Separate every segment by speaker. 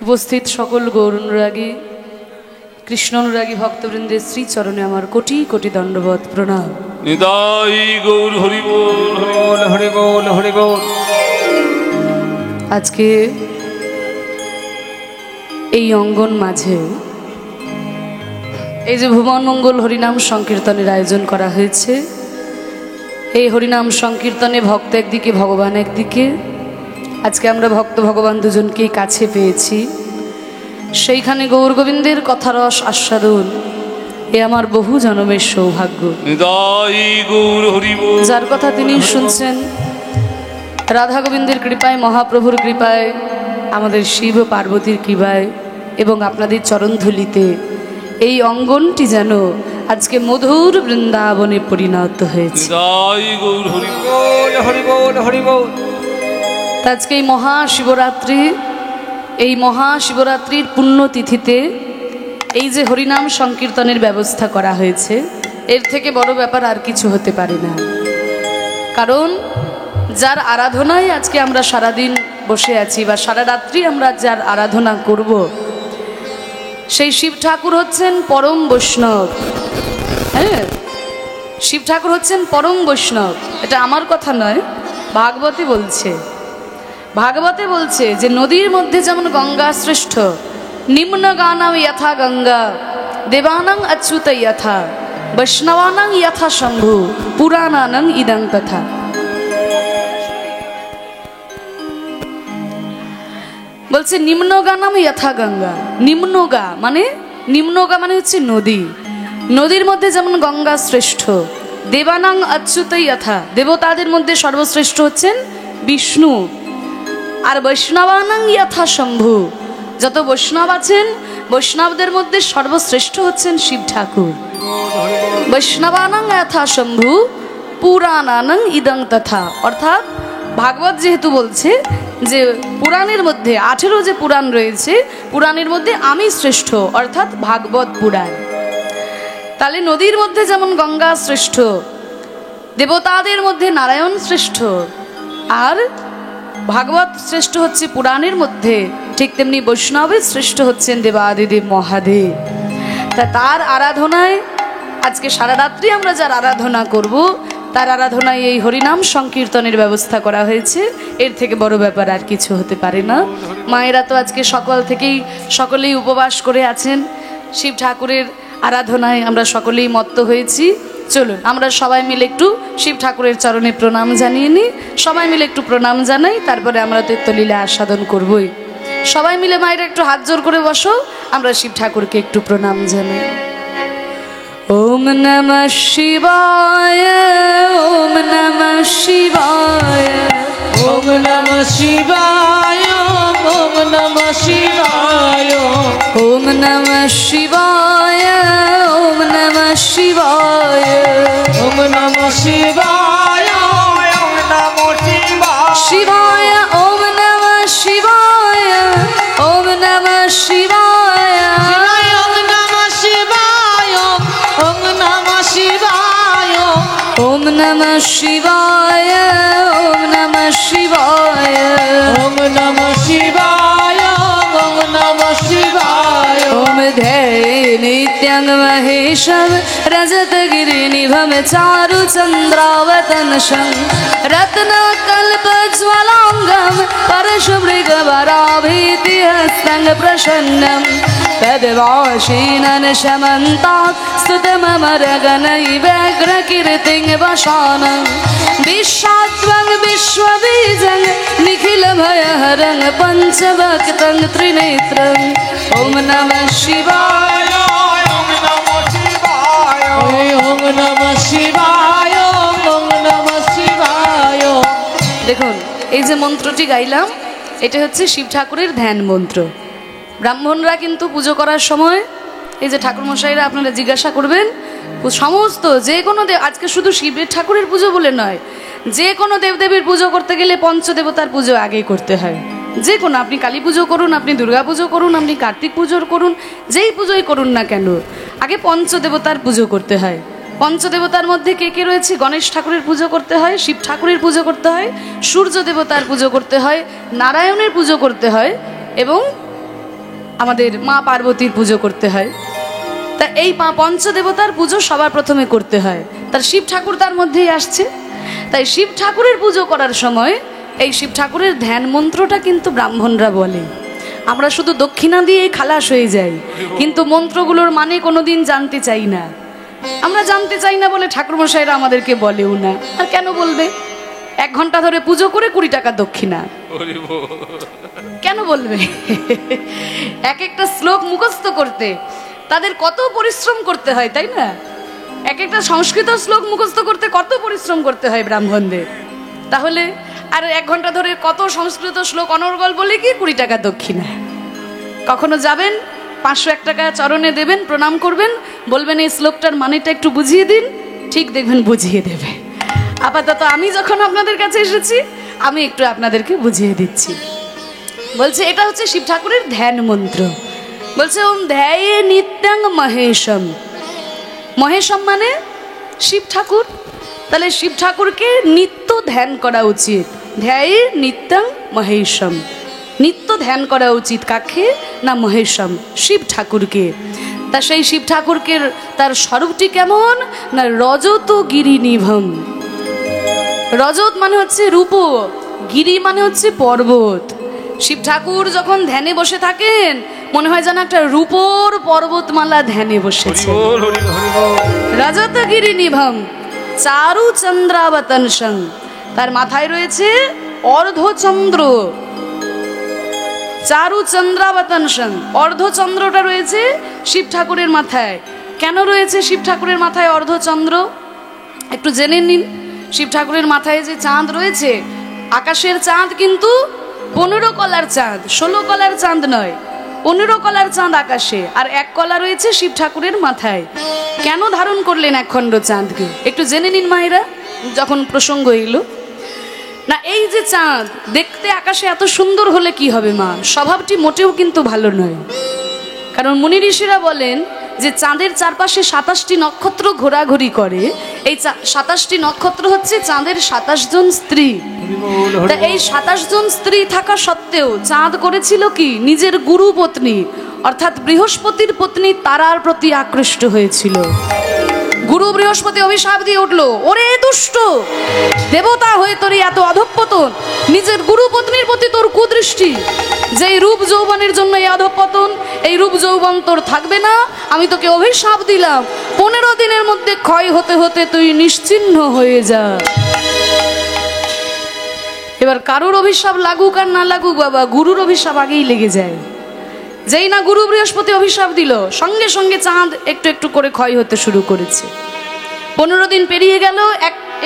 Speaker 1: উপস্থিত সকল গৌর অনুরাগী কৃষ্ণ অনুরাগী ভক্তবৃন্দের শ্রীচরণে আমার কোটি কোটি দণ্ডবত প্রণাম।
Speaker 2: নিতাই গৌর হরি বল হরি বল হরি বল।
Speaker 1: আজকে এই অঙ্গন মাঝে এই যে ভুবন মঙ্গল হরিনাম সংকীর্তনের আয়োজন করা হয়েছে, এই হরিনাম সংকীর্তনে ভক্ত একদিকে ভগবান একদিকে, আজকে আমরা ভক্ত ভগবান দুজনকেই কাছে পেয়েছি। সেইখানে গৌর গোবিন্দের কথারস আস্বাদন এ আমার বহু জন্মের সৌভাগ্য। যার কথা তিনি শুনছেন রাধা গোবিন্দের কৃপায়, মহাপ্রভুর কৃপায়, আমাদের শিব পার্বতীর কৃপায় এবং আপনাদের চরণধুলিতে এই অঙ্গনটি যেন আজকে মধুর বৃন্দাবনে পরিণত হয়েছে। আজকে এই মহাশিবরাত্রি, এই মহাশিবরাত্রির পুণ্যতিথিতে এই যে হরিনাম সংকীর্তনের ব্যবস্থা করা হয়েছে, এর থেকে বড় ব্যাপার আর কিছু হতে পারে না। কারণ যার আরাধনায় আজকে আমরা সারাদিন বসে আছি বা সারা রাত্রি আমরা যার আরাধনা করব, সেই শিব ঠাকুর হচ্ছেন পরম বৈষ্ণব। হ্যাঁ, শিব ঠাকুর হচ্ছেন পরম বৈষ্ণব। এটা আমার কথা নয়, ভাগবতে বলছে। ভাগবতে বলছে যে নদীর মধ্যে যেমন গঙ্গা শ্রেষ্ঠ, নিম্ন গানাম যথা গঙ্গা, দেবানাং অচ্যুত যথা, বৈষ্ণবানাং যথা শম্ভু, পুরাণানাং ইদং তথা। বলছে নিম্নগা নাম যথা গঙ্গা। নিম্নগা মানে হচ্ছে নদী। নদীর মধ্যে যেমন গঙ্গা শ্রেষ্ঠ, দেবানাং অচ্যুত যথা, দেবতাদের মধ্যে সর্বশ্রেষ্ঠ হচ্ছেন বিষ্ণু, আর বৈষ্ণবানাং যথা শম্ভু, যত বৈষ্ণব আছেন বৈষ্ণবদের মধ্যে সর্বশ্রেষ্ঠ হচ্ছেন শিব ঠাকুর। বৈষ্ণবানাং যথা শম্ভু, পুরাণানাং ইদং তথা। অর্থাৎ ভাগবত যেহেতু বলছে যে পুরাণের মধ্যে 18 যে পুরাণ রয়েছে, পুরাণের মধ্যে আমি শ্রেষ্ঠ, অর্থাৎ ভাগবত পুরাণ। তাহলে নদীর মধ্যে যেমন গঙ্গা শ্রেষ্ঠ, দেবতাদের মধ্যে নারায়ণ শ্রেষ্ঠ, আর ভাগবত শ্রেষ্ঠ হচ্ছে পুরাণের মধ্যে, ঠিক তেমনি বৈষ্ণবের শ্রেষ্ঠ হচ্ছেন দেবাদিদেব মহাদেব। তার আরাধনায় আজকে সারা রাত্রি আমরা যার আরাধনা করব, তার আরাধনায় এই হরিনাম সংকীর্তনের ব্যবস্থা করা হয়েছে। এর থেকে বড় ব্যাপার আর কিছু হতে পারে না। মায়েরা তো আজকে সকাল থেকেই সকলেই উপবাস করে আছেন, শিব ঠাকুরের আরাধনায় আমরা সকলেই মত্ত হয়েছি। চলুন আমরা সবাই মিলে একটু শিব ঠাকুরের চরণে প্রণাম জানিয়ে নিই। সবাই মিলে একটু প্রণাম জানাই, তারপরে আমরা তৈত্যলীলা আস্বাদন করবই। সবাই মিলে মায়েরা একটু হাত জোর করে বসো, আমরা শিব ঠাকুরকে একটু প্রণাম জানাই। ওম নমঃ শিবায়, ওম নমঃ শিবায়,
Speaker 3: ওম নমঃ শিবায়, ওম নমঃ শিবায়,
Speaker 1: ওম নমঃ শিবায়, ওম নমঃ শিবায়,
Speaker 3: ওম নমঃ শিবায়, ওম নমঃ শিবায়,
Speaker 1: শিবায় ওম নমঃ শিবায়, ওম নমঃ শিবায়,
Speaker 3: ওম নমঃ শিবায়, ওম নমঃ শিবায়,
Speaker 1: ওম নমঃ শিবায়, ওম নমঃ শিবায়,
Speaker 3: ওম নমঃ শিবায়, ওম নমঃ শিবায়,
Speaker 1: ওম ধ্যেয় নিত্যং মহেশম রজতগিরিনিভম চারুচন্দ্রাবতনশং রত্নকল্পজ্জ্বলাঙ্গম परशुमृगवराभीतिहस्तं प्रसन्नं तद्वाशीनं शमन्तात् स्तुतममरगणैव्यग्रकीर्तिं वशानं विश्वात्वं विश्वबीजं निखिलभयहरं पञ्चभक्तं त्रिनेत्रं। ॐ नमः शिवाय,
Speaker 3: ওম নমঃ শিবায়, ওম নমঃ শিবায়, ওম নমঃ শিবায়।
Speaker 1: দেখুন এই যে মন্ত্রটি গাইলাম, এটা হচ্ছে শিব ঠাকুরের ধ্যান মন্ত্র। ব্রাহ্মণরা কিন্তু পুজো করার সময় এই যে ঠাকুরমশাইরা আপনারা জিজ্ঞাসা করবেন, সমস্ত যে কোনো দেব, আজকে শুধু শিবের ঠাকুরের পুজো বলে নয়, যে কোনো দেবদেবীর পুজো করতে গেলে পঞ্চদেবতার পুজো আগেই করতে হয়। যে কোনো, আপনি কালী পুজো করুন, আপনি দুর্গা পুজো করুন, আপনি কার্তিক পুজো করুন, যেই পুজোই করুন না কেন, আগে পঞ্চদেবতার পুজো করতে হয়। পঞ্চদেবতার মধ্যে কে কে রয়েছে? গণেশ ঠাকুরের পুজো করতে হয়, শিব ঠাকুরের পুজো করতে হয়, সূর্য দেবতার পুজো করতে হয়, নারায়ণের পুজো করতে হয় এবং আমাদের মা পার্বতীর পুজো করতে হয়। তা এই পঞ্চদেবতার পুজো সবার প্রথমে করতে হয়, তার শিব ঠাকুর তার মধ্যেই আসছে। তাই শিব ঠাকুরের পুজো করার সময় এই শিব ঠাকুরের ধ্যান মন্ত্রটা কিন্তু ব্রাহ্মণরা বলে। আমরা শুধু দক্ষিণা দিয়ে খালাস হয়ে যাই, কিন্তু মন্ত্রগুলোর মানে কোনোদিন জানতে চাই না। আমরা জানতে চাই না বলে ঠাকুরমশাইরা আমাদেরকে বলেও না। আর কেন বলবে? 1 ঘন্টা ধরে পুজো করে 20 টাকা দক্ষিণা কেন বলবে? এক একটা শ্লোক মুখস্থ করতে তাদের কত পরিশ্রম করতে হয়, তাই না? এক একটা সংস্কৃত শ্লোক মুখস্থ করতে কত পরিশ্রম করতে হয় ব্রাহ্মণদের। তাহলে আর 1 ঘন্টা ধরে কত সংস্কৃত শ্লোক অনর্গল বলে কি 20 টাকা দক্ষিণা। কখনো যাবেন 501 টাকা চরণে দেবেন, প্রণাম করবেন, বলবেন এই শ্লোকটার মানেটা একটু বুঝিয়ে দিন, ঠিক দেখবেন বুঝিয়ে দেবে। আপাতত আমি যখন আপনাদের কাছে এসেছি আমি একটু আপনাদেরকে বুঝিয়ে দিচ্ছি। বলছে এটা হচ্ছে শিব ঠাকুরের ধ্যান মন্ত্র। বলছে ওম ধ্যায়ে নিত্যং মহেশম। মহেশম মানে শিব ঠাকুর। তাহলে শিব ঠাকুরকে নিত্য ধ্যান করা উচিত। ধ্যায়ে নিত্যং মহেশম, নিত্য ধ্যান করা উচিত। কাকে? না মহেশম, শিব ঠাকুরকে। তা সেই শিব ঠাকুরকে তার স্বরূপটি কেমন? না রজত গিরি নিভম। রজত মানে হচ্ছে রূপ, গিরি মানে হচ্ছে পর্বত। শিব ঠাকুর যখন ধ্যানে বসে থাকেন মনে হয় যেন একটা রূপোর পর্বতমালা ধ্যানে বসেছে। রজত গিরি নিভম চারু চন্দ্রাবতংসং। তার মাথায় রয়েছে অর্ধচন্দ্র। চারু চন্দ্রাবতংসং, অর্ধচন্দ্রটা রয়েছে শিব ঠাকুরের মাথায়। কেন রয়েছে শিব ঠাকুরের মাথায় অর্ধচন্দ্র? একটু জেনে নিন। শিব ঠাকুরের মাথায় যে চাঁদ রয়েছে, আকাশের চাঁদ কিন্তু 15 কলার চাঁদ, 16 কলার চাঁদ নয়, 15 কলার চাঁদ আকাশে, আর 1 কলা রয়েছে শিব ঠাকুরের মাথায়। কেন ধারণ করলেন 1 খণ্ড চাঁদকে? একটু জেনে নিন মায়েরা, যখন প্রসঙ্গ এলো না। এই যে চাঁদ দেখতে আকাশে এত সুন্দর হলে কি হবে মা? স্বভাবটি মোটেও কিন্তু ভালো নয়। কারণ মুনি ঋষিরা বলেন যে চাঁদের চারপাশে 27টি নক্ষত্র ঘোরাঘুরি করে। এই 27টি নক্ষত্র হচ্ছে চাঁদের 27 জন স্ত্রী। তা এই 27 জন স্ত্রী থাকা সত্ত্বেও চাঁদ করেছিল কি? নিজের গুরু পত্নী অর্থাৎ বৃহস্পতির পত্নী তারার প্রতি আকৃষ্ট হয়েছিল। গুরু বৃহস্পতি অভিশাপ দিয়ে উঠলো, ওরে দুষ্ট, দেবতা হয়ে তোর এত অধঃপতন, নিজের গুরু পত্নীর প্রতি তোর কুদৃষ্টি, যেই রূপ যৌবনের জন্য এই অধঃপতন, এই রূপ যৌবন তোর থাকবে না। আমি তোকে অভিশাপ দিলাম, 15 দিনের মধ্যে ক্ষয় হতে হতে তুই নিশ্চিহ্ন হয়ে যা। এবার কারোর অভিশাপ লাগুক আর না লাগুক বাবা, গুরুর অভিশাপ আগেই লেগে যায়। যেই না গুরু বৃহস্পতি অভিশাপ দিল, সঙ্গে সঙ্গে চাঁদ একটু একটু করে ক্ষয় হতে শুরু করেছে। 15 দিন পেরিয়ে গেল,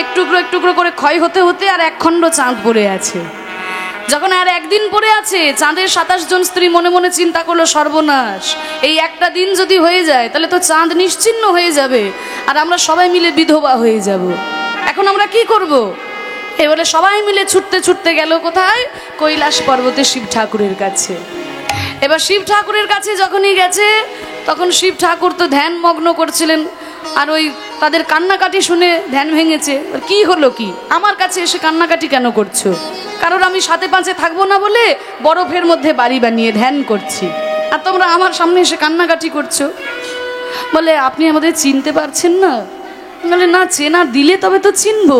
Speaker 1: একটু টুকরো করে ক্ষয় হতে হতে আর 1 খণ্ড চাঁদ পড়ে আছে। যখন আর 1 দিন পড়ে আছে, চাঁদের 27 জন স্ত্রী মনে মনে চিন্তা করলো, সর্বনাশ, এই একটা দিন যদি হয়ে যায় তাহলে তো চাঁদ নিশ্চিহ্ন হয়ে যাবে আর আমরা সবাই মিলে বিধবা হয়ে যাব। এখন আমরা কি করব? এবারে সবাই মিলে ছুটতে ছুটতে গেল কোথায়? কৈলাস পর্বতে শিব ঠাকুরের কাছে। এবার শিব ঠাকুরের কাছে যখনই গেছে, তখন শিব ঠাকুর তো ধ্যান মগ্ন করছিলেন। আর ওই তাদের কান্নাকাটি শুনে ধ্যান ভেঙেছে। কি হলো কি? আমার কাছে এসে কান্নাকাটি কেন করছো? কারণ আমি 7-5 থাকবো না বলে বরফের মধ্যে বাড়ি বানিয়ে ধ্যান করছি, আর তোমরা আমার সামনে এসে কান্নাকাটি করছো। বলে আপনি আমাদের চিনতে পারছেন না? বলে না, চেনা দিলে তবে তো চিনবো।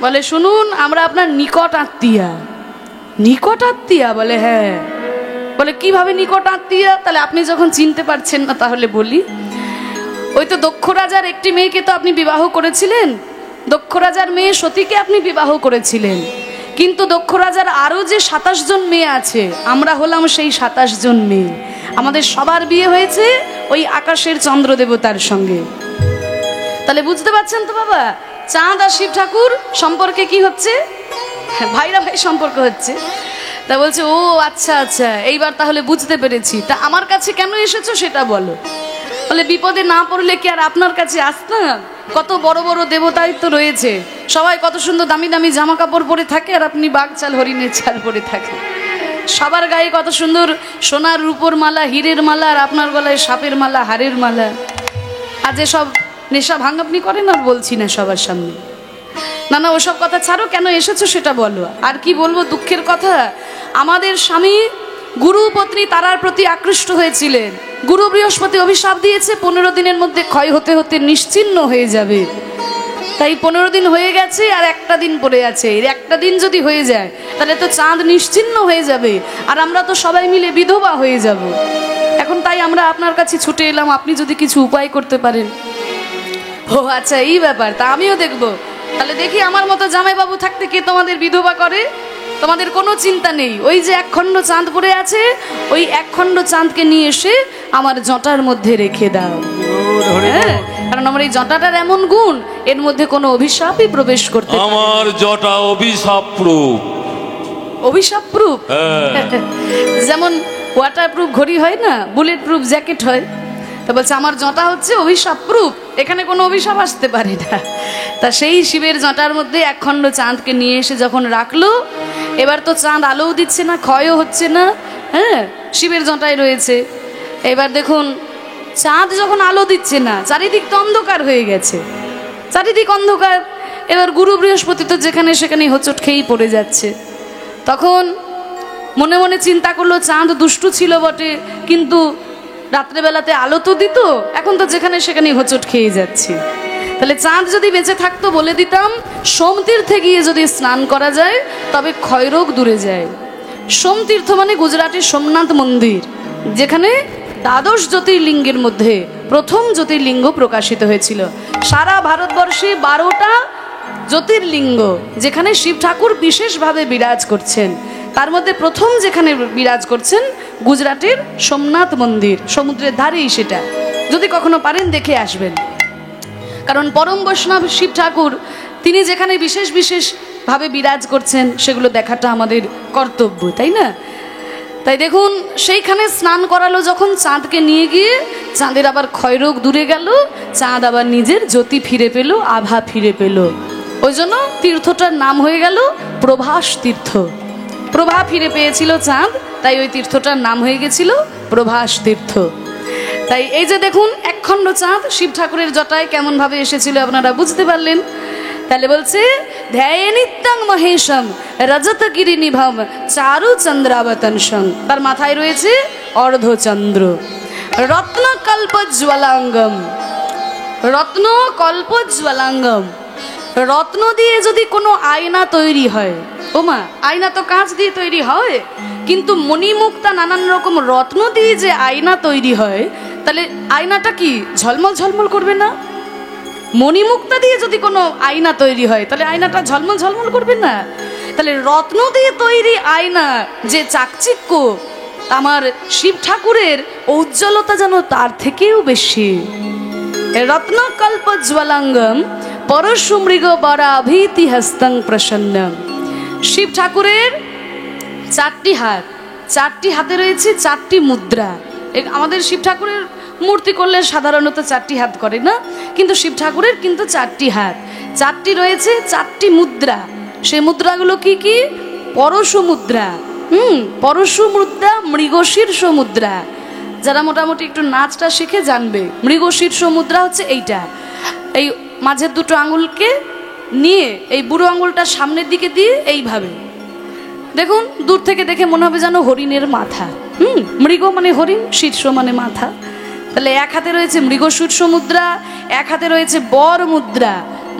Speaker 1: বলে শুনুন, আমরা আপনার নিকট আত্মীয়া। নিকট আত্মীয়া? বলে হ্যাঁ। বলে কিভাবে নিকট আত্মীয়া? তাহলে আপনি যখন চিনতে পারছেন না তাহলে বলি। ওই তো দক্ষ রাজার একটি মেয়েকে তো আপনি বিবাহ করেছিলেন, দক্ষ রাজার মেয়ে সতীকে আপনি বিবাহ করেছিলেন। কিন্তু দক্ষ রাজার আরো যে 27 জন মেয়ে আছে, আমরা হলাম সেই 27 জন মেয়ে। আমাদের সবার বিয়ে হয়েছে ওই আকাশের চন্দ্র দেবতার সঙ্গে। তাহলে বুঝতে পারছেন তো বাবা, চাঁদ আর শিব ঠাকুর সম্পর্কে কি হচ্ছে? ভাইরা ভাই সম্পর্ক হচ্ছে। তা বলছে ও আচ্ছা আচ্ছা, এইবার তাহলে বুঝতে পেরেছি। তা আমার কাছে কেন এসেছো সেটা বলো। বলে বিপদে না পড়লে কি আর আপনার কাছে আসতাম? কত বড় বড় দেবতাই তো রয়েছে, সবাই কত সুন্দর দামি দামি জামা কাপড় পরে থাকে, আর আপনি বাঘ চাল হরিণের চাল পরে থাকেন। সবার গায়ে কত সুন্দর সোনার রূপোর মালা, হীরের মালা, আর আপনার গলায় সাপের মালা, হাড়ের মালা। আর যে সব নেশা ভাঙ আপনি করেন, আর বলছি না সবার সামনে। না না, ওসব কথা ছাড়ো, কেন এসেছো সেটা বলো। আর কি বলবো, দুঃখের কথা, আমাদের স্বামী গুরু পত্নী তারার প্রতি আকৃষ্ট হয়েছিলেন। গুরু বৃহস্পতি অভিশাপ দিয়েছে 15 দিনের মধ্যে ক্ষয় হতে হতে নিশ্চিহ্ন হয়ে যাবে। তাই 15 দিন হয়ে গেছে আর একটা দিন পড়ে আছে। এর একটা দিন যদি হয়ে যায় তাহলে তো চাঁদ নিশ্চিহ্ন হয়ে যাবে, আর আমরা তো সবাই মিলে বিধবা হয়ে যাব। এখন তাই আমরা আপনার কাছে ছুটে এলাম, আপনি যদি কিছু উপায় করতে পারেন। ও আচ্ছা, এই ব্যাপার, তা আমিও দেখবো। তাহলে দেখি আমার মতো জামাইবাবু থাকতে কে তোমাদের বিধবা করে। তোমাদের কোনো চিন্তা নেই, ওই যে একখণ্ড চাঁদ পড়ে আছে, ওই একখণ্ড চাঁদকে নিয়ে এসে আমার জটার মধ্যে রেখে দাও। হ্যাঁ, কারণ আমার এই জটাটার এমন গুণ, এর মধ্যে কোনো অভিশাপই প্রবেশ করতে পারে না।
Speaker 2: আমার জটা অভিশাপ প্রুফ।
Speaker 1: অভিশাপ প্রুফ? যেমন ওয়াটার প্রুফ ঘড়ি হয় না, বুলেট প্রুফ জ্যাকেট হয়, তা বলছে আমার জটা হচ্ছে অভিশাপ প্রুফ, এখানে কোনো অভিশাপ আসতে পারে না। তা সেই শিবের জটার মধ্যে একখণ্ড চাঁদকে নিয়ে এসে যখন রাখলো, এবার তো চাঁদ আলোও দিচ্ছে না, ক্ষয়ও হচ্ছে না, হ্যাঁ, শিবের জটায় রয়েছে। এবার দেখুন, চাঁদ যখন আলো দিচ্ছে না, চারিদিক তো অন্ধকার হয়ে গেছে, চারিদিক অন্ধকার। এবার গুরু বৃহস্পতি তো যেখানে সেখানে হোঁচট খেয়েই পড়ে যাচ্ছে। তখন মনে মনে চিন্তা করলো, চাঁদ দুষ্টু ছিল বটে, কিন্তু রাত্রেবেলাতে আলো তো দিত, এখন তো যেখানে সেখানে হোঁচট খেয়ে যাচ্ছে। তাহলে চাঁদ যদি বেঁচে থাকতো বলে দিতাম, সোমতীর্থে গিয়ে যদি স্নান করা যায় তবে ক্ষয়রোগ দূরে যায়। সোমতীর্থ মানে গুজরাটের সোমনাথ মন্দির, যেখানে 12 জ্যোতির্লিঙ্গের মধ্যে প্রথম জ্যোতির্লিঙ্গ প্রকাশিত হয়েছিল। সারা ভারতবর্ষে 12টা জ্যোতির্লিঙ্গ যেখানে শিব ঠাকুর বিশেষভাবে বিরাজ করছেন, তার মধ্যে প্রথম যেখানে বিরাজ করছেন গুজরাটের সোমনাথ মন্দির, সমুদ্রের ধারেই সেটা। যদি কখনো পারেন দেখে আসবেন, কারণ পরম বৈষ্ণব শিব ঠাকুর তিনি যেখানে বিশেষ বিশেষভাবে বিরাজ করছেন সেগুলো দেখাটা আমাদের কর্তব্য, তাই না? তাই দেখুন, সেইখানে স্নান করালো যখন চাঁদকে নিয়ে গিয়ে, চাঁদের আবার ক্ষয়রোগ দূরে গেল, চাঁদ আবার নিজের জ্যোতি ফিরে পেল, আভা ফিরে পেল। ওই জন্য তীর্থটার নাম হয়ে গেল প্রভাস তীর্থ। প্রভা ফিরে পেয়েছিল চাঁদ, তাই ওই তীর্থটার নাম হয়ে গেছিল প্রভাস তীর্থ। তাই এই যে দেখুন, একখণ্ড চাঁদ শিব ঠাকুরের জটায় কেমন ভাবে এসেছিল আপনারা বুঝতে পারলেন। তাহলে বলছে, ধ্যায়ে নিত্যং মহেশম রজতগিরি নিভম চারু চন্দ্রাবতংসং, তার মাথায় রয়েছে অর্ধচন্দ্র। রত্নকল্পজ্জ্বলাঙ্গম, রত্নকল্পজ্জ্বলাঙ্গম, রত্ন দিয়ে যদি কোনো আয়না তৈরি হয়, ওমা, আয়না তো কাঁচ দিয়ে তৈরি হয়, কিন্তু মণিমুক্তা নানান রকম রত্ন দিয়ে যে আয়না তৈরি হয়, তাহলে আয়নাটা কি ঝলমল ঝলমল করবে না? মণিমুক্তা দিয়ে যদি কোনো আয়না তৈরি হয় তাহলে আয়নাটা ঝলমল ঝলমল করবে না? তাহলে রত্ন দিয়ে তৈরি আয়না যে চাকচিক্য, আমার শিব ঠাকুরের উজ্জ্বলতা যেন তার থেকেও বেশি। রত্নকল্পজ্জ্বলাঙ্গম পরশু মৃগ বরাভীতি হস্তং প্রসন্নম। শিব ঠাকুরের 4টি হাত, 4টি হাতে রয়েছে 4টি মুদ্রা। আমাদের শিব ঠাকুরের মূর্তি করলে সাধারণত 4টি হাত করে না, কিন্তু শিব ঠাকুরের কিন্তু 4টি হাত, 4টি রয়েছে 4টি মুদ্রা। সেই মুদ্রাগুলো কি কি? পরশু মুদ্রা, পরশু মুদ্রা, মৃগশীর্ষ মুদ্রা। যারা মোটামুটি একটু নাচটা শিখে জানবে, মৃগশীর্ষ মুদ্রা হচ্ছে এইটা। এই মাঝের দুটো আঙুলকে নিয়ে এই বুড়ো আঙুলটা সামনের দিকে দিয়ে এইভাবে দেখুন, দূর থেকে দেখে মনে হবে যেন হরিণের মাথা। মৃগ মানে হরিণ, শীর্ষ মানে মাথা। তাহলে এক হাতে রয়েছে মৃগশীর্ষ মুদ্রা, এক হাতে রয়েছে বর মুদ্রা।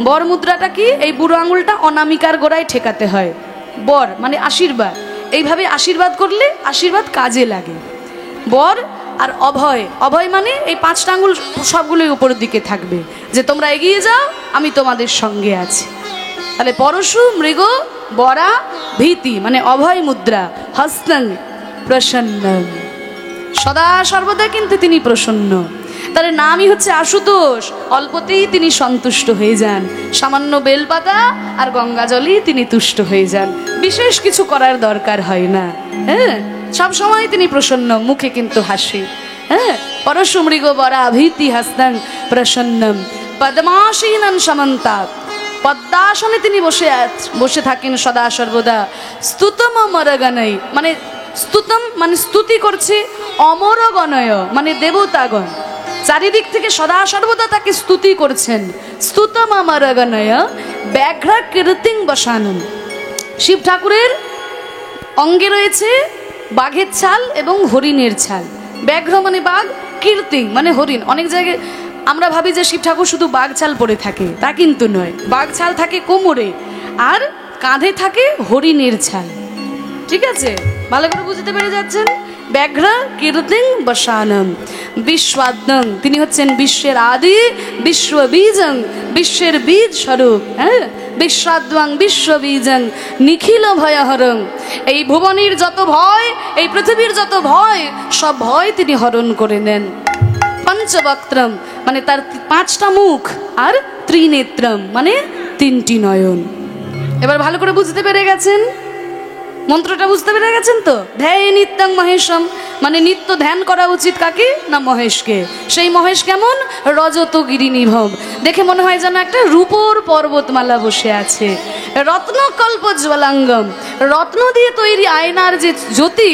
Speaker 1: বর মুদ্রাটা কি? এই বুড়ো আঙুলটা অনামিকার গোড়ায় ঠেকাতে হয়। বর মানে আশীর্বাদ, এইভাবে আশীর্বাদ করলে আশীর্বাদ কাজে লাগে। বর আর অভয়, অভয় মানে এই 5টা আঙুল সবগুলোই উপরের দিকে থাকবে, যে তোমরা এগিয়ে যাও, আমি তোমাদের সঙ্গে আছি। তাহলে পরশু মৃগ বরা ভীতি মানে অভয় মুদ্রা। হস্তং প্রসন্ন, সদা সর্বদা কিন্তু তিনি প্রসন্ন। তার নামই হচ্ছে আশুতোষ, অল্পতেই তিনি সন্তুষ্ট হয়ে যান। সামান্য বেলপাতা আর গঙ্গা জলেই তিনি তুষ্ট হয়ে যান, বিশেষ কিছু করার দরকার হয় না। হ্যাঁ, সব সময় তিনি প্রসন্ন, মুখে কিন্তু হাসি। হ্যাঁ, পরশু মৃগ বরা ভীতি হস্তং প্রসন্নম পদ্মাসীনং সমন্তাৎ, পদ্মাসনে তিনি বসে থাকেন সদা সর্বদা। স্তুতম অমরগণৈ মানে স্তুতম মানে স্তুতি করছে, অমরগণয় মানে দেবতাগণ চারিদিক থেকে সদা সর্বদা তাকে স্তুতি করছেন। স্তুতম অমরগণয় ব্যাঘ্র কীর্তিং বসানন। শিব ঠাকুরের অঙ্গে রয়েছে বাঘের ছাল এবং হরিণের ছাল। ব্যাঘ্র মানে বাঘ, কীর্তি মানে হরিণ। অনেক জায়গায় আমরা ভাবি যে শিব ঠাকুর শুধু বাঘ ছাল পরে থাকে, তা কিন্তু নয়। বাঘ ছাল থাকে কোমরে, আর কাঁধে থাকে হরিণের ছাল। ঠিক আছে, ভালো করে বুঝতে পেরে যাচ্ছেন? ব্যাঘ্র কীর্তিং বসানম বিশ্বাদ্যং, তিনি হচ্ছেন বিশ্বের আদি, বিশ্ববীজং, বিশ্বের বীজ স্বরূপ। হ্যাঁ, বিশ্বাদ্বাং বিশ্ববীজং নিখিল ভয়হরং, এই ভুবনের যত ভয়, এই পৃথিবীর যত ভয়, সব ভয় তিনি হরণ করে নেন। পঞ্চবক্ত্রম মানে তার 5টা মুখ, আর ত্রিনেত্রম মানে 3টি নয়ন। এবার ভালো করে বুঝতে পেরে গেছেন? মন্ত্রটা বুঝতে পেরে গেছেন তো? ধ্যায় নিত্যং মহেশম মানে নিত্য ধ্যান করা উচিত কাকে? না মহেশকে। সেই মহেশ কেমন? রজত গিরিনিভম, দেখে মনে হয় যেন একটা রূপোর পর্বতমালা বসে আছে। রত্নকল্প জ্বলাঙ্গম, রত্ন দিয়ে তৈরি আয়নার যে জ্যোতি,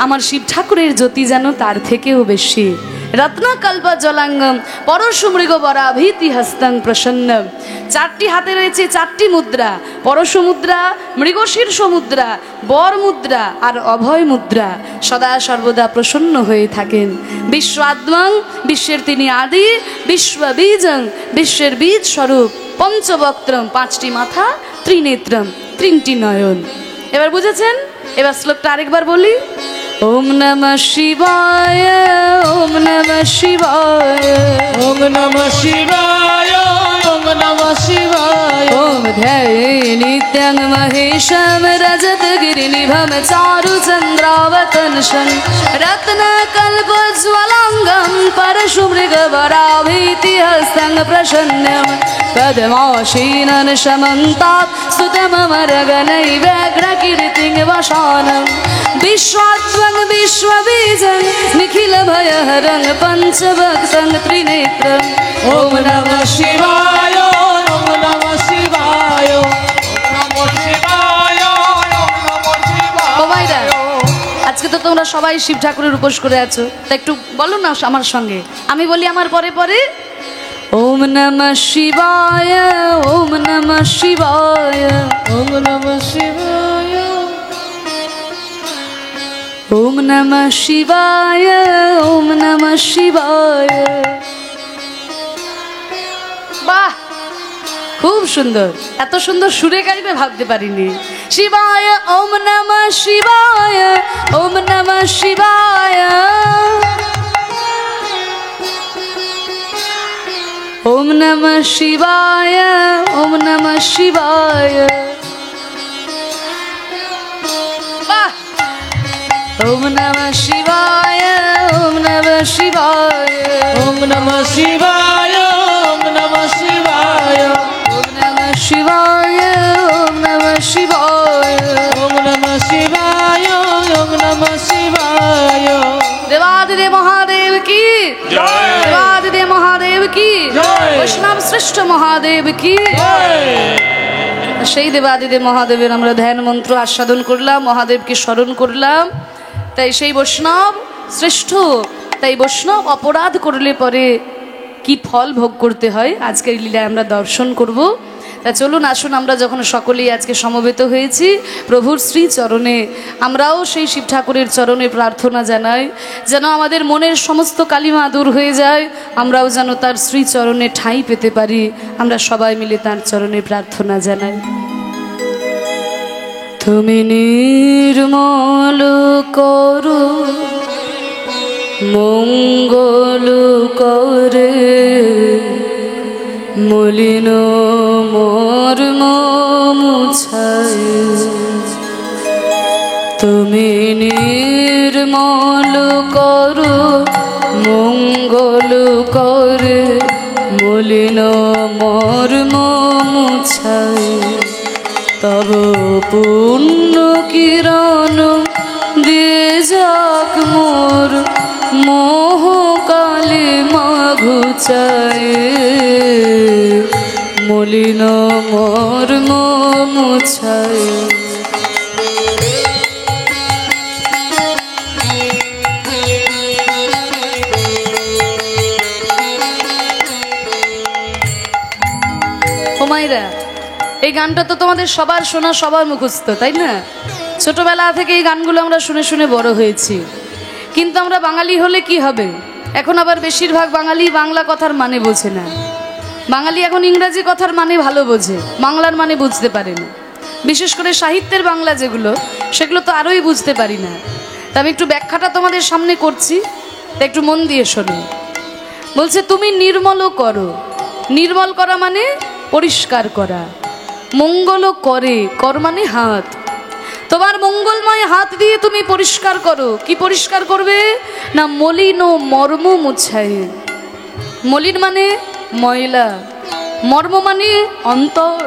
Speaker 1: আমার শিব ঠাকুরের জ্যোতি যেন তার থেকেও বেশি। রত্নকল্প জলাঙ্গম পরশুমৃগ বরাভীতি হস্তং প্রসন্নম, 4টি হাতে রয়েছে 4টি মুদ্রা, পরশু মুদ্রা, মৃগশীর্ষ মুদ্রা, বর মুদ্রা আর অভয় মুদ্রা। সদা সর্বদা প্রসন্ন হয়ে থাকেন। বিশ্বাদ্বং বিশ্বের তিনি আদি, বিশ্ববীজং বিশ্বের বীজ স্বরূপ, পঞ্চবক্ত্রম 5টি মাথা, ত্রিনেত্রম 3টি নয়ন। এবার বুঝেছেন? এবার শ্লোকটা আরেকবার বলি। ওম নমঃ শিবায়, ওম নমঃ শিবায়,
Speaker 3: ওম নমঃ শিবায়, ওম নমঃ শিবায়।
Speaker 1: ওম ধ্যায়ে নিত্যং মহেশম রজত গিরিনিভম চারু চন্দ্রাবতনশং রত্নকল্পজ্জ্বলাঙ্গম পরশুমৃগ বরাভীতি হস্তং প্রসন্নম পদ্মাসীনন সমন্তাৎ स्तुतममरगणै व्याघ्रकीर्तिं वशानं विश्वात्मं विश्वबीजं निखिलभयहरं पञ्चभक्तं त्रिनेत्रम्।
Speaker 3: ओम नमः शिवाय, ओम नमः शिवाय, ओम नमः शिवाय, ओम नमः शिवाय।
Speaker 1: ও ভাইরা, আজকে তো তোমরা সবাই শিব ঠাকুরের উপোস করে আছো, তা একটু বলো না আমার সঙ্গে। আমি বলি আমার পরে পরে। ওম নমঃ শিবায়, ওম নমঃ শিবায়,
Speaker 3: ओम नमः शिवाय,
Speaker 1: ওম নমঃ শিবায়, ওম নমঃ শিবায়। বাহ, খুব সুন্দর। এত সুন্দর সুরে গাইবে ভাবতে পারিনি। শিবায় ওম নমঃ শিবায়, ওম নমঃ শিবায়, ওম নমঃ শিবায়, ওম নমঃ শিবায়। বাহ, ওম নমঃ শিবায়, ওম নমঃ শিবায়,
Speaker 3: ओम नमः शिवाय, ओम नमः शिवाय,
Speaker 1: ওম নমঃ শিবায়, ওম নমঃ শিবায়।
Speaker 3: ओम नमः शिवाय, ओम नमः शिवाय।
Speaker 1: देवादिदेव महादेव की
Speaker 2: जय।
Speaker 1: देवादिदेव महादेव की
Speaker 3: जय।
Speaker 1: वैष्णव श्रेष्ठ महादेव की। সেই দেবাদিদেব মহাদেবের আমরা ধ্যান মন্ত্র আস্বাদন করলাম, মহাদেবকে স্মরণ করলাম। তাই সেই বৈষ্ণব শ্রেষ্ঠ, তাই বৈষ্ণব অপরাধ করলে পরে কি ফল ভোগ করতে হয় আজকের লীলায় আমরা দর্শন করব। তা চলুন আসুন, আমরা যখন সকলেই আজকে সমবেত হয়েছি প্রভুর শ্রী চরণে, আমরাও সেই শিব ঠাকুরের চরণে প্রার্থনা জানাই যেন আমাদের মনের সমস্ত কালিমা দূর হয়ে যায়, আমরাও যেন তার শ্রী চরণে ঠাঁই পেতে পারি। আমরা সবাই মিলে তার চরণে প্রার্থনা জানাই। তুমি নির্মল করো মঙ্গল করে, মলিন মর্ম মুছায়। তুমি নির্মল করো মঙ্গল করে, মলিন মর্ম মুছায়। তব পুণ্য কিরণ দিয়ে যাক মোর মোহ কালে মাঘুচায়, মলিন মর্ম মুছায়। ও মাইরা, এই গানটা তো তোমাদের সবার শোনা, সবার মুখস্থ, তাই না? ছোটবেলা থেকে এই গানগুলো আমরা শুনে শুনে বড় হয়েছি, কিন্তু আমরা বাঙালি হলে কি হবে? এখন আবার বেশিরভাগ বাঙালি বাংলা কথার মানে বোঝে না। বাঙালি এখন ইংরাজি কথার মানে ভালো বোঝে, বাংলার মানে বুঝতে পারে না। বিশেষ করে সাহিত্যের বাংলা যেগুলো, সেগুলো তো আরোই বুঝতে পারি না। তা আমি একটু ব্যাখ্যাটা তোমাদের সামনে করছি, তা একটু মন দিয়ে শোনো। বলছে তুমি নির্মলও করো, নির্মল করা মানে পরিষ্কার করা, মঙ্গলও করে, কর মানে হাত। তোমার মঙ্গলময় হাত দিয়ে তুমি পরিষ্কার করো। কি পরিষ্কার করবে না? মলিন ও মর্ম মুছায়। মলিন মানে ময়লা, মর্ম মানে অন্তর।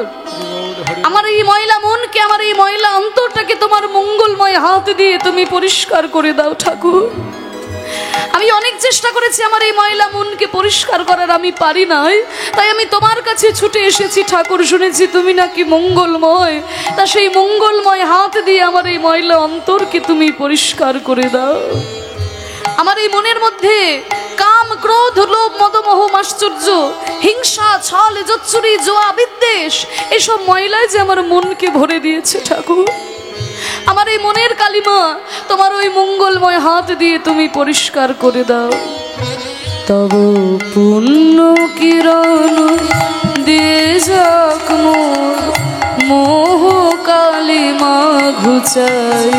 Speaker 1: আমার এই ময়লা মনকে, আমার এই ময়লা অন্তরটাকে তোমার মঙ্গলময় হাত দিয়ে তুমি পরিষ্কার করে দাও ঠাকুর। আমি অনেক চেষ্টা করেছি আমার এই ময়লা মনকে পরিষ্কার করার, আমি পারি নাই, তাই আমি তোমার কাছে ছুটে এসেছি ঠাকুর। শুনেছি তুমি নাকি মঙ্গলময়, তা সেই মঙ্গলময় হাত দিয়ে আমার এই ময়লা অন্তরকে তুমি পরিষ্কার করে দাও। আমার এই মনের মধ্যে কাম, ক্রোধ, লোভ, মদ, মোহ, আশ্চর্য, হিংসা, ছল, জচ্চুরি, জোয়া, বিদ্বেষ, এসব ময়লায় যে আমার মনকে ভরে দিয়েছে ঠাকুর। আমার এই মনের কালিমা তোমার ওই মঙ্গলময় হাত দিয়ে তুমি পরিষ্কার করে দাও। তব পুণ্য কিরণ দিয়ে যাক মোর মোহ কালিমা ঘুচাই।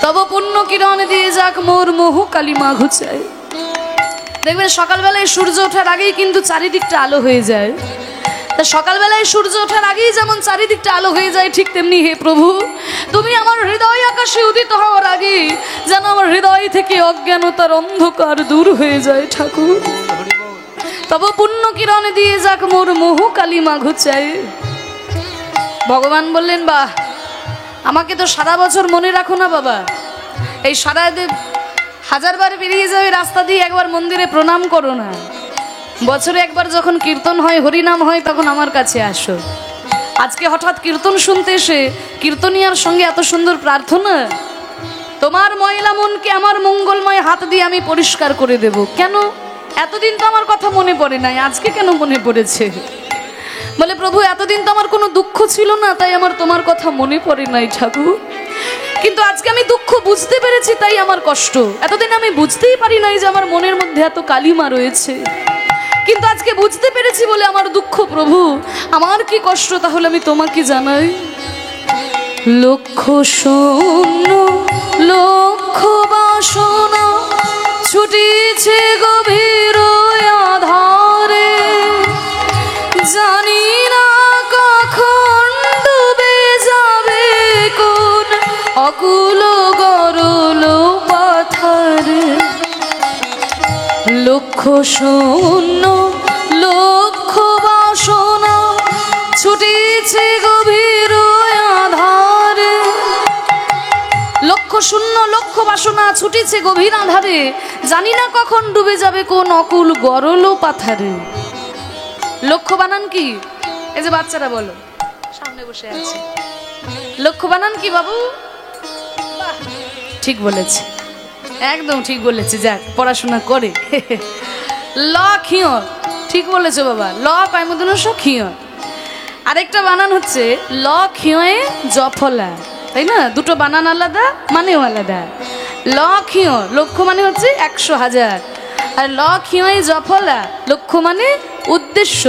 Speaker 1: তব পুণ্য কিরণ দিয়ে যাক মোর মোহ কালিমা ঘুচাই। দেখবেন সকালবেলায় সূর্য ওঠার আগেই কিন্তু চারিদিকটা আলো হয়ে যায়। তা সকালবেলায় সূর্য ওঠার আগেই যেমন চারিদিকটা আলো হয়ে যায়, ঠিক তেমনি হে প্রভু তুমি আমার হৃদয় আকাশে উদিত হওয়ার আগে যেন আমার হৃদয় থেকে অজ্ঞানতার অন্ধকার দূর হয়ে যায় ঠাকুর। তব পুণ্য কিরণ দিয়ে যাক মোর মোহ কালিমা ঘুচায়। ভগবান বললেন, বাহ, আমাকে তো সারা বছর মনে রাখো না বাবা, এই সারা হাজারবার বেরিয়ে যাবে রাস্তা দিয়ে, একবার মন্দিরে প্রণাম করো না। বছরে একবার যখন কীর্তন হয়, হরিনাম হয়, তখন আমার কাছে আসো। আজকে হঠাৎ কীর্তন শুনতে এসে কীর্তনিয়ার সঙ্গে এত সুন্দর প্রার্থনা। তোমার ময়লা মনকে আমার মঙ্গলময় হাত দিয়ে আমি পরিষ্কার করে দেব। কেন? এতদিন তো আমার কথা মনে পড়ে নাই, আজকে কেন মনে পড়েছে? বলে, প্রভু এতদিন তো আমার কোনো দুঃখ ছিল না, তাই আমার তোমার কথা মনে পড়ে নাই ঠাকুর। কিন্তু আজকে আমি দুঃখ বুঝতে পেরেছি, তাই আমার কষ্ট। এতদিন আমি বুঝতেই পারি নাই যে আমার মনের মধ্যে এত কালিমা রয়েছে, কিন্তু আজকে বুঝতে পেরেছি বলে আমার দুঃখ। প্রভু আমার কি কষ্ট, তাহলে আমি তোমাকে জানাই। লক্ষ শূন্য লক্ষ বাসনা ছুটিছে গভীর আধারে, জানি না কখন ডুবে যাবে কোন অকুল গরল পাথারে। লক্ষ শূন্য লক্ষ বাসনা ছুটিছে গভীর আধারে। লক্ষ শূন্য লক্ষ বাসনা ছুটিছে গভীর আধারে, জানি না কখন ডুবে যাবে কোন অকুল গরল পাথারে। লক্ষ্য বানান কি? এই যে বাচ্চারা বলো, সামনে বসে আছে, লক্ষ্য বানান কি বাবু? ঠিক বলেছে, একদম ঠিক বলেছে। যাক, পড়াশোনা করে। ল খিয়, ঠিক বলেছো বাবা। ল পাইমুদনস খিয়। আরেকটা বানান হচ্ছে ল খিয়ে জফলা, তাই না? দুটো বানান আলাদা, মানেও আলাদা। ল খিয় লক্ষ্য মানে হচ্ছে 100,000, আর ল খিয়ে জফলা লক্ষ্য মানে উদ্দেশ্য।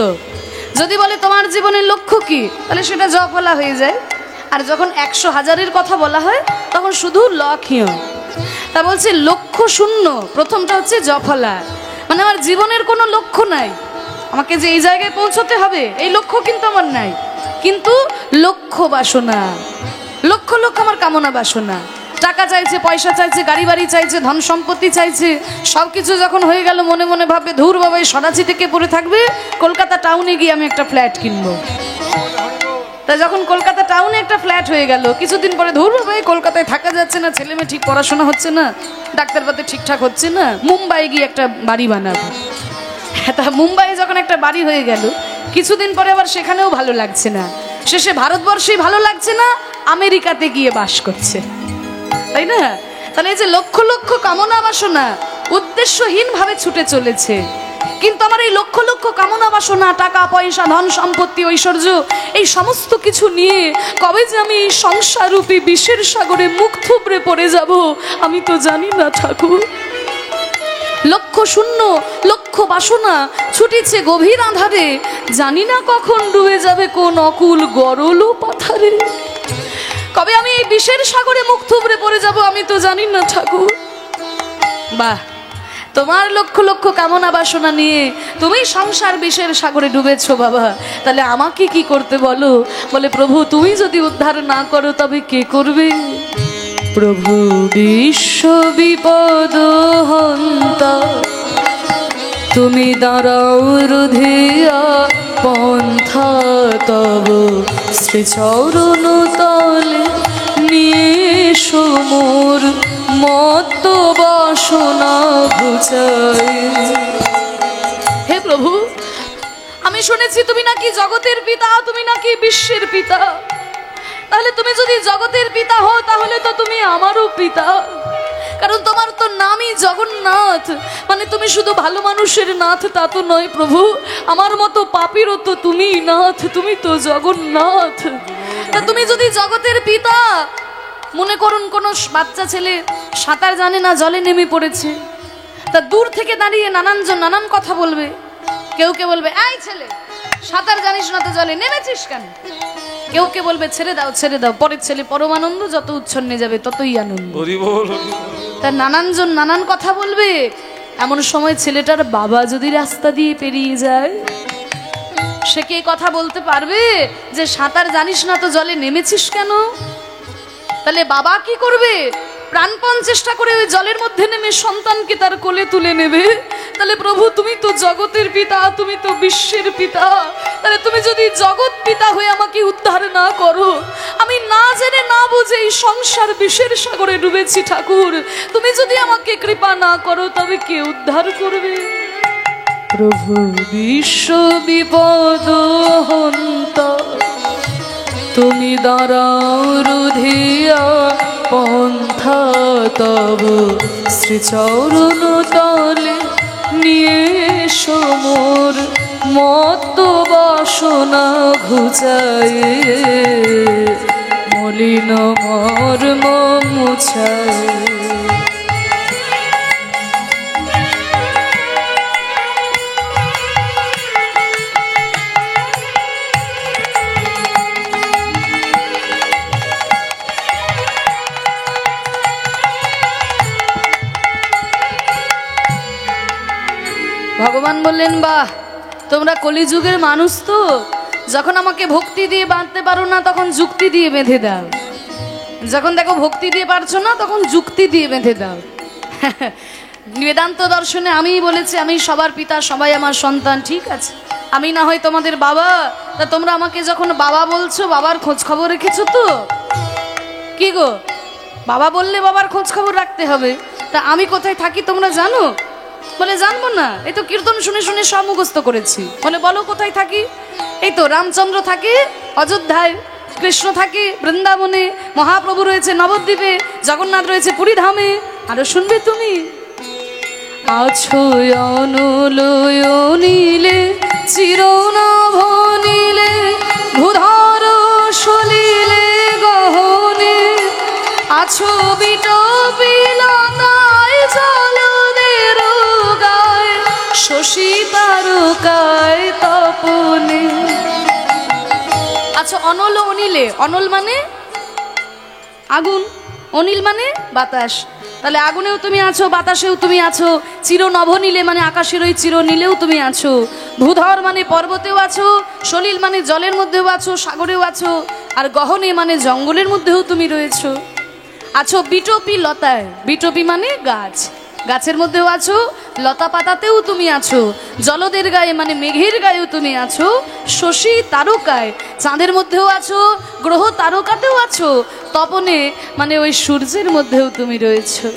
Speaker 1: যদি বলে তোমার জীবনের লক্ষ্য কি, তাহলে সেটা জফলা হয়ে যায়। আর যখন 100,000-এর কথা বলা হয় তখন শুধু ল খিয়। তা বলছে লক্ষ্য শূন্য, প্রথমটা হচ্ছে জফলা, মানে আমার জীবনের কোনো লক্ষ্য নাই, আমাকে যে এই জায়গায় পৌঁছতে হবে এই লক্ষ্য কিন্তু আমার নাই। কিন্তু লক্ষ্য বাসনা, লক্ষ লক্ষ আমার কামনা বাসনা। টাকা চাইছে, পয়সা চাইছে, গাড়ি বাড়ি চাইছে, ধন সম্পত্তি চাইছে, সব কিছু যখন হয়ে গেল মনে মনে ভাববে ধুর বাবা এই সরাচি থেকে পড়ে থাকবে, কলকাতা টাউনে গিয়ে আমি একটা ফ্ল্যাট কিনবো। তা যখন কলকাতা টাউনে একটা ফ্ল্যাট হয়ে গেল, কিছুদিন পরে ধুর বাবা এই কলকাতায় থাকা যাচ্ছে না, ছেলে মেয়ে ঠিক পড়াশোনা হচ্ছে না, ডাক্তারপাতি ঠিকঠাক হচ্ছে না, মুম্বাই গিয়ে একটা বাড়ি বানাবো। তা মুম্বাইয়ে যখন একটা বাড়ি হয়ে গেল, কিছুদিন পরে আবার সেখানেও ভালো লাগছে না, শেষে ভারতবর্ষেই ভালো লাগছে না, আমেরিকাতে গিয়ে বাস করছে, তাই না? তাহলে এই যে লক্ষ লক্ষ কামনা বাসনা উদ্দেশ্যহীন ভাবে ছুটে চলেছে, কিন্তু আমার এই লক্ষ লক্ষ কামনা বাসনা, টাকা পয়সা, ধন সম্পত্তি, ঐশ্বর্য, এই সমস্ত কিছু নিয়ে কবে যে আমি এই সংসাররূপী বিষের সাগরে মুখ থুবড়ে পড়ে যাব আমি তো জানি না ঠাকুর। লক্ষ শূন্য, লক্ষ বাসনা ছুটিছে গভীর আঁধারে, জানি না কখন ডুবে যাবে কোন অকুল গরল পাথারে। কবে আমি এই বিষের সাগরে মুখ থুবড়ে পড়ে যাব আমি তো জানি না ঠাকুর। বাহ, তোমার লক্ষ লক্ষ কামনা বাসনা নিয়ে তুমি সংসার বিষের সাগরে ডুবেছো বাবা, তাহলে আমাকে কি করতে বলো? বলে প্রভু তুমি যদি উদ্ধার না করো তবে কে করবে? প্রভু বিশ্ব বিপদ হন্তা, তুমি দাঁড়াও রুধিয়া পন্থা তব শ্রীচরণ তলে নিয়ে সমুর মত্ত বাসনা ঘুচায়। হে প্রভু, আমি শুনেছি তুমি নাকি জগতের পিতা, তুমি নাকি বিশ্বের পিতা। তাহলে তুমি যদি জগতের পিতা হও তাহলে তো তুমি আমারও পিতা, কারণ তোমার তো নামই জগন্নাথ। মানে তুমি শুধু ভালো মানুষের নাথ তা তো নয় প্রভু, আমার মতো পাপীরও তো তুমি নাথ, তুমি তো জগন্নাথ। তা তুমি যদি জগতের পিতা, মনে করুন কোনো বাচ্চা ছেলে সাঁতার জানে না, জলে নেমে পড়েছে, তা দূর থেকে দাঁড়িয়ে নানানজন নানান কথা বলবে। কেউ কে বলবে এই ছেলে সাঁতার জানিস না তো জলে নেমেছিস কেন? কেউ কে বলবে ছেড়ে দাও ছেড়ে দাও, পরের ছেলে পরমানন্দ, যত উচ্ছন্নে যাবে ততই আনন্দ। তা নানানজন নানান কথা বলবে। এমন সময় ছেলেটার বাবা যদি রাস্তা দিয়ে পেরিয়ে যায়, সে কি কথা বলতে পারবে যে সাঁতার জানিস না তো জলে নেমেছিস কেন? তাহলে বাবা কি করবে? প্রাণপণ চেষ্টা করে ওই জলের মধ্যে নেমে সন্তানকে তার কোলে তুলে নেবে। তাহলে প্রভু তুমি তো জগতের পিতা, তুমি তো বিশ্বের পিতা, তাহলে তুমি যদি জগৎ পিতা হয়ে আমাকে উদ্ধার না করো, আমি না জেনে না বুঝে এই সংসার বিষের সাগরে ডুবেছি ঠাকুর, তুমি যদি আমাকে কৃপা না করো তবে কে উদ্ধার করবে? প্রভু বিশ্ব বিপদ হন্তা, তুমি দাঁড়াও রুধিয়া পন্থা তব শ্রীচরণ তলে নিয়ে সমুর মত্ত বাসনা ঘুচায় মলিন মর্ম মুছায়। ভগবান বললেন বাহ, তোমরা কলিযুগের মানুষ তো, যখন আমাকে ভক্তি দিয়ে বাঁধতে পারো না তখন যুক্তি দিয়ে বেঁধে দাও, যখন দেখো ভক্তি দিয়ে পারছো না তখন যুক্তি দিয়ে বেঁধে দাও। বেদান্ত দর্শনে আমিই বলেছি আমি সবার পিতা, সবাই আমার সন্তান, ঠিক আছে আমি না হয় তোমাদের বাবা, তা তোমরা আমাকে যখন বাবা বলছো বাবার খোঁজ খবর রেখেছো তো? কি গো, বাবা বললে বাবার খোঁজ খবর রাখতে হবে। তা আমি কোথায় থাকি তোমরা জানো? বলে জানবো না, এই তো কীর্তন শুনে শুনে সব মুখস্থ করেছি। বলে বলো কোথায় থাকি? এই তো রামচন্দ্র থাকে অযোধ্যায়, কৃষ্ণ থাকে বৃন্দাবনে, মহাপ্রভু রয়েছে নবদ্বীপে, জগন্নাথ রয়েছে পুরী ধামে। আরো শুনবে তুমি? আছো অনলয়নীলে চিরনভ নীলে ভূধর সলিলে গহনে, আছো বিটপিলতায় জলদের গায় শশী তারকায় তপনে। আচ্ছা অনল অনিলে, অনল মানে আগুন, অনিল মানে বাতাস, তাহলে আগুনেও তুমি আছো, বাতাসেও তুমি আছো, চির নভনীলে মানে আকাশের ওই চির নীলেও তুমি আছো, ভূধর মানে পর্বতেও আছো, সলিল মানে জলের মধ্যেও আছো, সাগরেও আছো, আর গহনে মানে জঙ্গলের মধ্যেও তুমি রয়েছো। আছো বিটপি লতায়, বিটপি মানে গাছ, গাছের মধ্যেও আছো, লতা পাতাতেও তুমি আছো, জলদের গায়ে মানে মেঘের গায়েও তুমি আছো, শশী তারকায় চাঁদের মধ্যেও আছো, গ্রহ তারকাতেও আছো, তপনে মানে ওই সূর্যের মধ্যেও তুমি রয়েছো।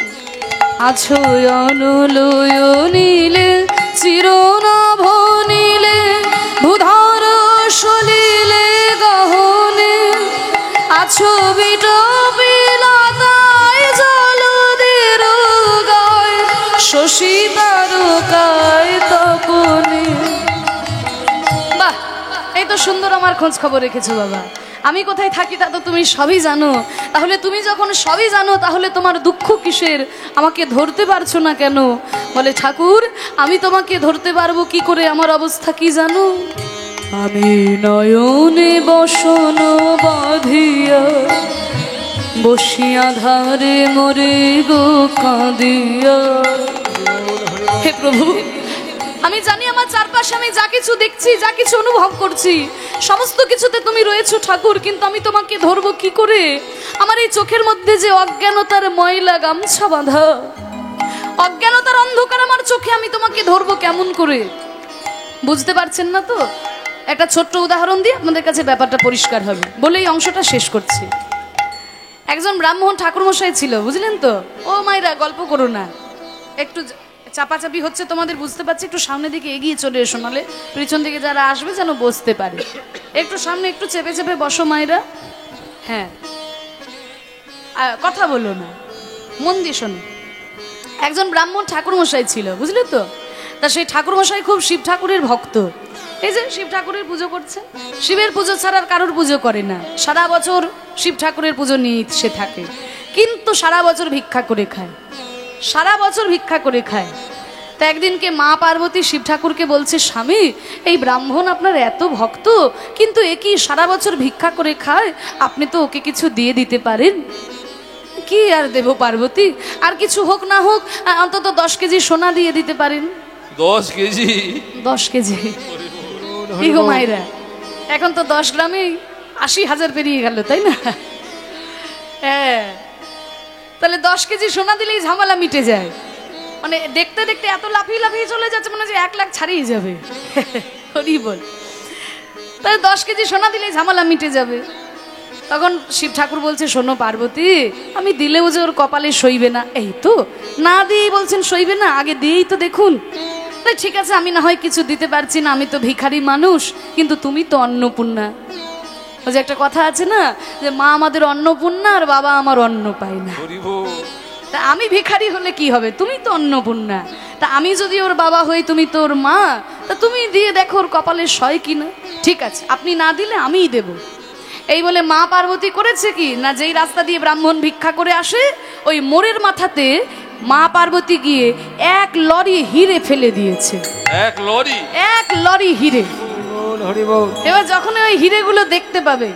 Speaker 1: আছো অনলয়নীলে চিরনভ নীলে ভূধর সলিলে গহনে, আছো বিটপিলতায় জলদের গায় শশী তারকায় তপনে। আমার খোঁজ খবর রেখেছো বাবা। আমি কোথায় থাকি তা তো তুমি সবই জানো। তাহলে তুমি যখন সবই জানো তাহলে তোমার দুঃখ কিসের? আমাকে ধরতে পারছো না কেন? বলে ঠাকুর আমি তোমাকে ধরতে পারবো কি করে? আমার অবস্থা কি জানো? আমি নয়নে বসন বাঁধিয়া বসিয়া ধারে মরে গো কাঁদিয়া। হে প্রভু, আমি জানি আমার চারপাশে আমি যা কিছু দেখছি, যা কিছু অনুভব করছি, সমস্ত কিছুতে তুমি রয়েছো ঠাকুর, কিন্তু আমি তোমাকে ধরবো কি করে? আমার এই চোখের মধ্যে যে অজ্ঞানতার ময়লা গামছা বাঁধা, অজ্ঞানতার অন্ধকার আমার চোখে, আমি তোমাকে ধরবো কেমন করে? বুঝতে পারছেন না তো? একটা ছোট্ট উদাহরণ দিয়ে আপনাদের কাছে ব্যাপারটা পরিষ্কার হবে বলে এই অংশটা শেষ করছি। একজন ব্রাহ্মণ ঠাকুরমশাই ছিল, বুঝলেন তো? ও মাইরা গল্প করো না, একটু চাপাচাপি হচ্ছে তোমাদের, বুঝতে পারছি। একটু সামনের দিকে এগিয়ে চলে এসো, নাহলে পিছন দিকে যারা আসবে যেন বসতে পারে। একটু সামনে একটু চেপে চেপে বসো মায়েরা। হ্যাঁ, কথা বলো না, মন দিয়ে শোনো। একজন ব্রাহ্মণ ঠাকুরমশাই ছিল, বুঝলে তো? তা সেই ঠাকুরমশাই খুব শিব ঠাকুরের ভক্ত। এই যে শিব ঠাকুরের পুজো করছে, শিবের পুজো ছাড়া আর কারোর পুজো করে না। সারা বছর শিব ঠাকুরের পুজো নিয়ে সে থাকে, কিন্তু সারা বছর ভিক্ষা করে খায়, সারা বছর ভিক্ষা করে খায়। তা একদিনকে মা পার্বতী শিব ঠাকুরকে বলছে, স্বামী এই ব্রাহ্মণ আপনার এত ভক্ত, কিন্তু এ কি সারা বছর ভিক্ষা করে খায়, আপনি তো ওকে কিছু দিয়ে দিতে পারেন। কি আর দেব পার্বতী, আর কিছু হোক না হোক অন্তত 10 কেজি সোনা দিয়ে দিতে পারেন।
Speaker 2: 10 কেজি?
Speaker 1: 10 কেজি কি গো মায়েরা, এখন তো 10 গ্রামে 80,000 পেরিয়ে গেল, তাই না? হ্যাঁ, তাহলে 10 কেজি সোনা দিলেই ঝামেলা মিটে যায়। মানে দেখতে দেখতে এত লাফিয়ে লাফিয়ে চলে যাচ্ছে, মনে হচ্ছে 1 লাখ ছাড়িয়ে যাবে। হরি বল। তাহলে 10 কেজি সোনা দিলেই ঝামেলা মিটে যাবে। তখন শিব ঠাকুর বলছে, শোনো পার্বতী, আমি দিলেও যে ওর কপালে সইবে না। এই তো না দিয়েই বলছেন সইবে না, আগে দিয়েই তো দেখুন। ঠিক আছে, আমি না হয় কিছু দিতে পারছি না, আমি তো ভিখারি মানুষ, কিন্তু তুমি তো অন্নপূর্ণা। ওই যে একটা কথা আছে না, যে মা আমাদের অন্নপূর্ণা আর বাবা আমার অন্ন পায় না। তা আমি ভিখারি হলে কি হবে? তুমি তো অন্নপূর্ণা। তা আমি যদি ওর বাবা হই, তুমি তো ওর মা, তা তুমি দিয়ে দেখো ওর কপালে সয় কিনা। ঠিক আছে, আপনি না দিলে আমিই দেব। এই বলে মা পার্বতী করেছে কি না, যেই রাস্তা দিয়ে ব্রাহ্মণ ভিক্ষা করে আসে, ওই মোড়ের মাথাতে মা পার্বতী গিয়ে 1 লরি হিরে ফেলে দিয়েছে।
Speaker 2: 1 লরি?
Speaker 1: 1 লরি হিরে। এবার যখন ওই হিরেগুলো দেখতে পাবে,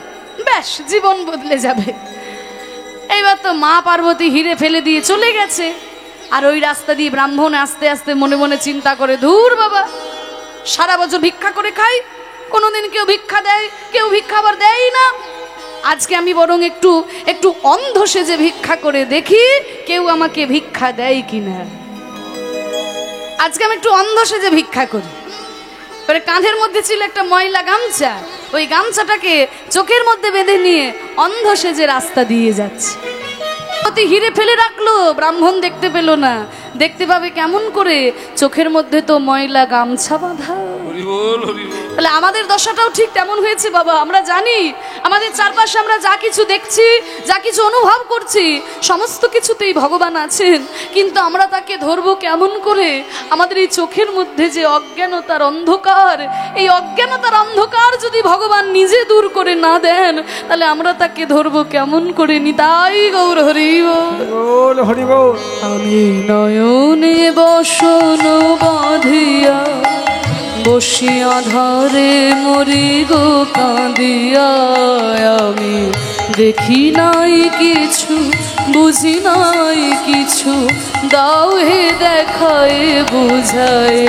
Speaker 1: ব্যাস জীবন বদলে যাবে। এইবার তো মা পার্বতী হিরে ফেলে দিয়ে চলে গেছে, আর ওই রাস্তা দিয়ে ব্রাহ্মণ আস্তে আস্তে মনে মনে চিন্তা করে, ধুর বাবা, সারা বছর ভিক্ষা করে খাই, কোনোদিন কেউ ভিক্ষা দেয়, কেউ ভিক্ষা আবার দেয় না। আজকে আমি বরং একটু একটু অন্ধ সেজে ভিক্ষা করে দেখি কেউ আমাকে ভিক্ষা দেয় কিনা। আজকে আমি একটু অন্ধ সেজে ভিক্ষা করি। পরে কাঁধের মধ্যে ছিল একটা ময়লা গামছা, ওই গামছাটাকে চোখের মধ্যে বেঁধে নিয়ে অন্ধ সেজে রাস্তা দিয়ে যাচ্ছে। হিরে ফেলে রাখলো, ব্রাহ্মণ দেখতে পেল না। দেখতে পাবে কেমন করে? চোখের মধ্যে তো ময়লা গামছা বাঁধা। তাহলে আমাদের দশাটাও ঠিক তেমন হয়েছে বাবা। আমরা জানি আমাদের চারপাশে আমরা যা কিছু দেখছি, যা কিছু অনুভব করছি, সমস্ত কিছুতেই ভগবান আছেন, কিন্তু আমরা তাকে ধরবো কেমন করে? আমাদের এই চোখের মধ্যে যে অজ্ঞানতার অন্ধকার, এই অজ্ঞানতার অন্ধকার যদি ভগবান নিজে দূর করে না দেন, তাহলে আমরা তাকে ধরবো কেমন করে? নিতাই গৌর হরি বল, হরি বল। আমি নয়নে বসন বাঁধিয়া বসিয়া ধারে মরি গো কাঁদিয়া। আমি দেখি নাই কিছু, বুঝি নাই কিছু, দাও হে দেখায় বুঝায়,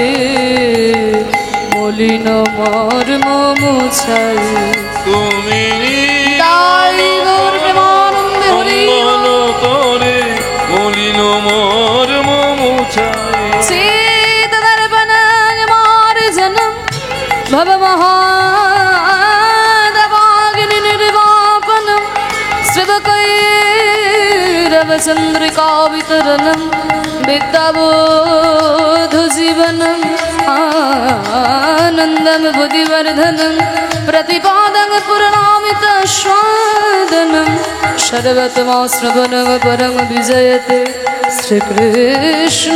Speaker 1: মলিন মর্ম মুছায়
Speaker 2: তুমি।
Speaker 1: তাই গৌর প্রেমানন্দে হরি বল
Speaker 2: করে মলিন মর্ম মুছায়।
Speaker 1: চিত দর্পণাং মার জনম ভব মহাদবাগ্নি নির্বাপনম শ্রীবকৈরব চন্দ্রিকা বিতরণম বিদ্যাবোধ জীবনম आनन्दं बुद्धिवर्धनं प्रतिपादं पूर्णामित स्वादनं सर्वतमा श्रवणं परं विजयते श्रीकृष्ण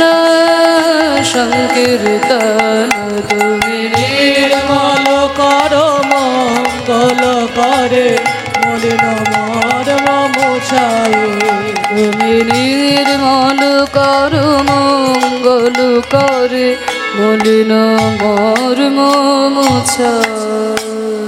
Speaker 1: संकीर्तन। তুমি
Speaker 3: নির্মল করো মঙ্গল করে মলিন মর্ম মুছায়ে
Speaker 1: তুমি নির্মল করো মঙ্গল করে মলিন মর্ম মুছায়